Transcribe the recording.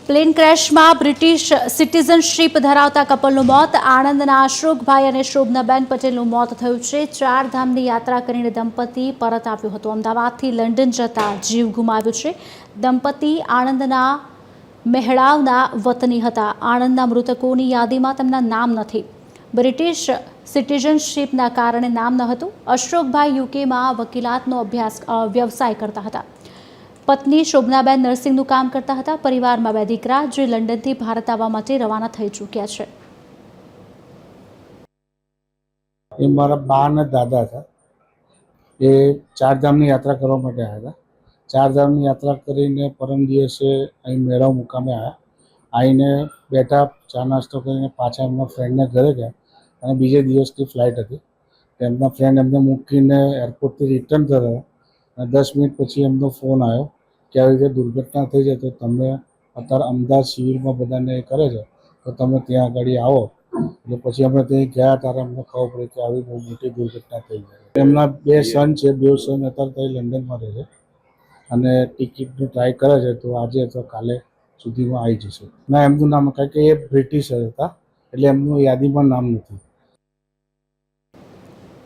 Plane ક્રેશમાં British citizenship ધરાવતા કપલનું મોત. આણંદના અશોકભાઈ અને શોભનાબેન પટેલનું મોત થયું છે. ચારધામની યાત્રા કરીને દંપતી પરત આવ્યું હતું. અમદાવાદથી લંડન જતા જીવ ગુમાવ્યો છે. દંપતી આણંદના મહેડાવના વતની હતા. આણંદના મૃતકોની યાદીમાં તેમના નામ નથી. બ્રિટિશ સિટીઝનશીપના કારણે નામ ન હતું. અશોકભાઈ યુકેમાં વકીલાતનો વ્યવસાય કરતા હતા. પત્ની શોભનાબેન નર્સિંગનું કામ કરતા હતા. પરિવારમાં 2 દીકરા જે લંડનથી ભારત આવવા માટે રવાના થઈ ચૂક્યા છે. એ મારા બા અને દાદા હતા. એ ચારધામની યાત્રા કરવા માટે આવ્યા હતા. ચારધામની યાત્રા કરીને પરમ દિવસે અહીં મેળાવ મુકામે આવ્યા. આવીને બેઠા, ચા નાસ્તો કરીને પાછા એમના ફ્રેન્ડને ઘરે ગયા અને બીજે દિવસની ફ્લાઇટ હતી. એમના ફ્રેન્ડ એમને મૂકીને એરપોર્ટથી રિટર્ન થયા અને 10 મિનિટ પછી એમનો ફોન આવ્યો કે આવી રીતે દુર્ઘટના થઈ છે, તો તમે અત્યારે અમદાવાદ સિવિલમાં બધાને કરે છે, તો તમે ત્યાં આગળ આવો. એટલે પછી અમે ત્યાં ગયા ત્યારે અમને ખબર પડી કે આવી બહુ મોટી દુર્ઘટના થઈ છે. એમના 2 સન છે. 2 સન અત્યારે ત્યાં લંડનમાં રહે છે અને ટિકિટનું ટ્રાય કરે છે, તો આજે અથવા કાલે સુધીમાં આવી જશે. ના, એમનું નામ કારણ કે એ બ્રિટિશ હતા એટલે એમનું યાદીમાં નામ નથી.